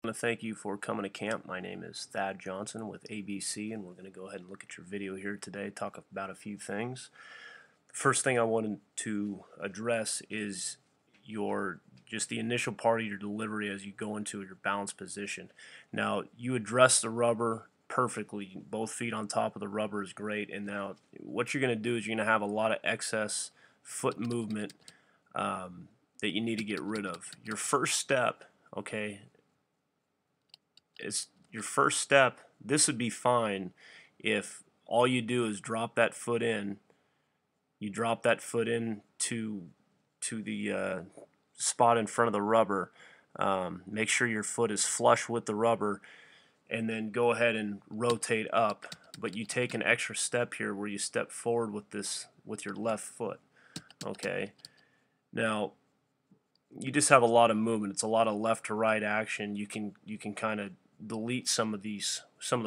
I want to thank you for coming to camp. My name is Thad Johnson with ABC, and we're going to go ahead and look at your video here today, talk about a few things. The first thing I wanted to address is just the initial part of your delivery as you go into your balance position. Now, you address the rubber perfectly. Both feet on top of the rubber is great, and now what you're going to do is you're going to have a lot of excess foot movement that you need to get rid of. Your first step, okay, this would be fine if all you do is drop that foot in. You drop that foot in to the spot in front of the rubber. Make sure your foot is flush with the rubber, and then go ahead and rotate up. But you take an extra step here where you step forward with your left foot. Okay. Now you just have a lot of movement. It's a lot of left to right action. You can kind of delete some of the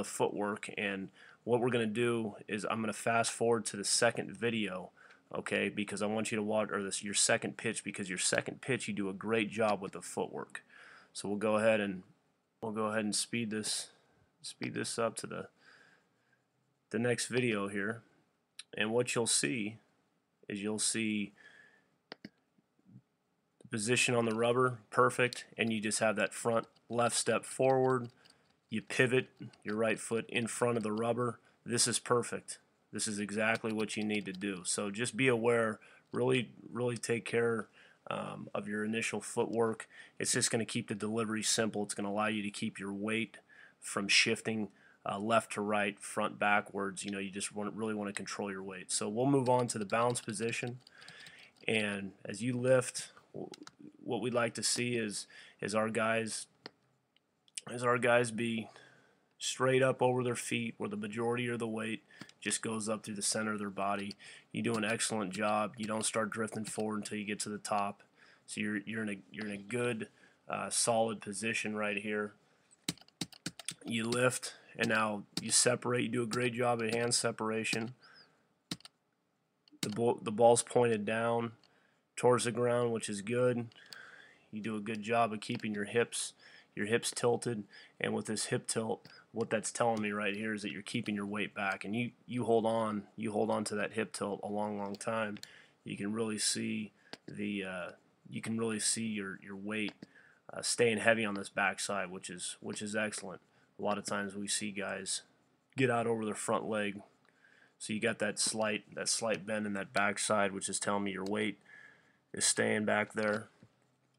footwork, and what we're going to do is I'm going to fast forward to the second video, okay, because I want you to watch your second pitch, because your second pitch you do a great job with the footwork. So we'll go ahead and speed this up to the next video here, and what you'll see is the position on the rubber perfect, and you just have that front left step forward. You pivot your right foot in front of the rubber. This is perfect. This is exactly what you need to do. So just be aware, really take care of your initial footwork. It's just going to keep the delivery simple. It's going to allow you to keep your weight from shifting left to right, front backwards. You just really want to control your weight. So we'll move on to the balance position. And as you lift, what we'd like to see is our guys be straight up over their feet, where the majority of the weight just goes up through the center of their body. You do an excellent job. You don't start drifting forward until you get to the top. So you're in a good solid position right here. You lift, and now you separate. You do a great job at hand separation. The ball's pointed down towards the ground, which is good. You do a good job of keeping your hips tilted, and with this hip tilt, what that's telling me right here is that you're keeping your weight back, and you hold on to that hip tilt a long time. You can really see your weight staying heavy on this backside, which is excellent. A lot of times we see guys get out over their front leg, so you got that slight bend in that backside, which is telling me your weight is staying back there.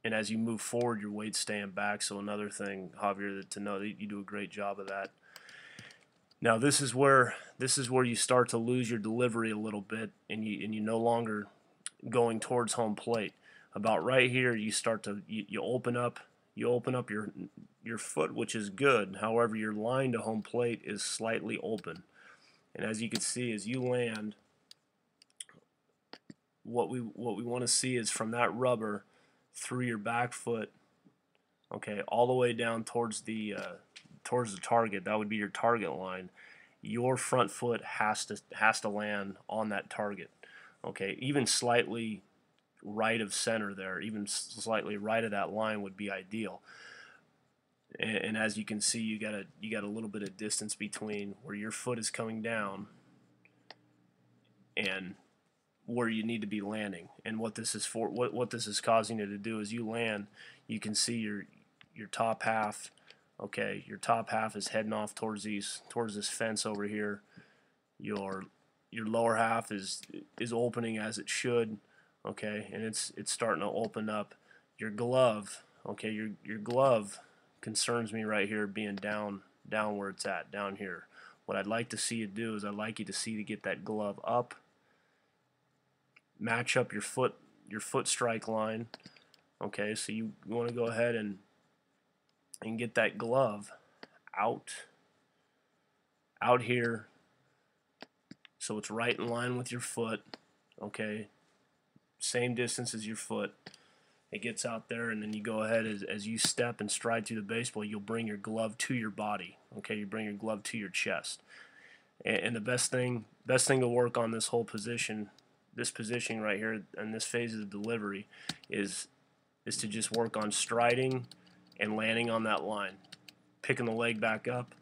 And as you move forward, your weight's staying back. So another thing, Javier, to know that you do a great job of that. Now this is where you start to lose your delivery a little bit, and you no longer going towards home plate. About right here, you start to you open up your foot, which is good. However, your line to home plate is slightly open, and as you can see, as you land, what we want to see is from that rubber through your back foot, okay, all the way down towards the target. That would be your target line. Your front foot has to land on that target, okay. Even slightly right of center there, even slightly right of that line would be ideal. And as you can see, you got a little bit of distance between where your foot is coming down and where you need to be landing. And what this is for, what this is causing you to do is you land, you can see your top half, okay, your top half is heading off towards this fence over here. Your lower half is opening as it should, okay, and it's starting to open up. Your glove, okay, your glove concerns me right here, being down where it's at, down here. What I'd like to see you do is I'd like you to see to get that glove up, match up your foot strike line, okay. So you want to go ahead and get that glove out here, so it's right in line with your foot, okay, same distance as your foot. It gets out there, and then you go ahead, as you step and stride through the baseball, you'll bring your glove to your body, okay. You bring your glove to your chest, and the best thing to work on this whole position, this positioning right here, and this phase of the delivery, is to just work on striding and landing on that line. Picking the leg back up,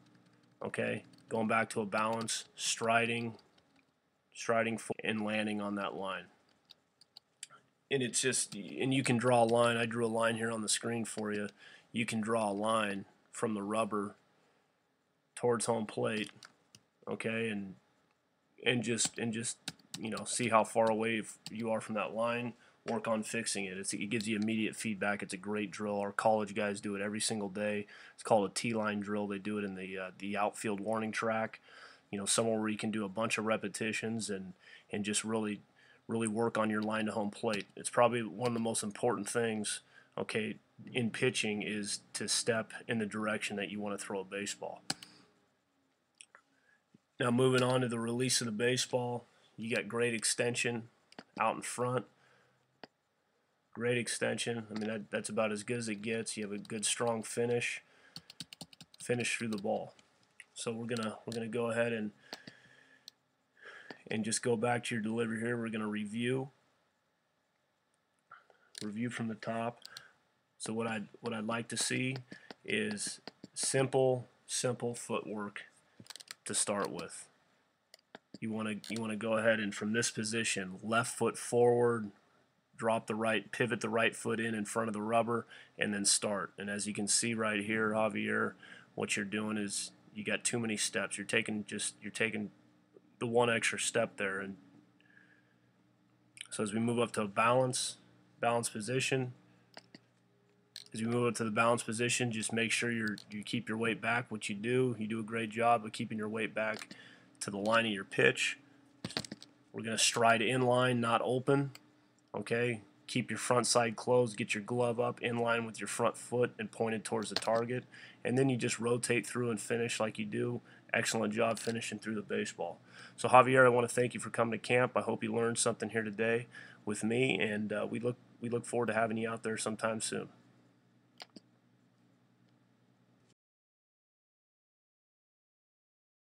okay, going back to a balance, striding and landing on that line. And it's just, and you can draw a line. I drew a line here on the screen for you. You can draw a line from the rubber towards home plate, okay, and just see how far away you are from that line. Work on fixing it. It gives you immediate feedback. It's a great drill. Our college guys do it every single day. It's called a T-line drill. They do it in the outfield warning track. Somewhere where you can do a bunch of repetitions and just really work on your line to home plate. It's probably one of the most important things, okay, in pitching, is to step in the direction that you want to throw a baseball. Now moving on to the release of the baseball, you got great extension out in front. Great extension. I mean, that's about as good as it gets. You have a good strong finish through the ball. So we're gonna go ahead and just go back to your delivery here. We're gonna review from the top. So what I'd like to see is simple footwork to start with. You want to go ahead and from this position, left foot forward, pivot the right foot in front of the rubber, and then start. And as you can see right here, Javier, what you're doing is you got too many steps. You're taking the one extra step there. And so as we move up to a balance position, just make sure you keep your weight back, which you do. You do a great job of keeping your weight back to the line of your pitch. We're going to stride in line, not open. Okay, keep your front side closed, get your glove up in line with your front foot and pointed towards the target, and then you just rotate through and finish like you do. Excellent job finishing through the baseball. So Javier, I want to thank you for coming to camp. I hope you learned something here today with me, and we look forward to having you out there sometime soon.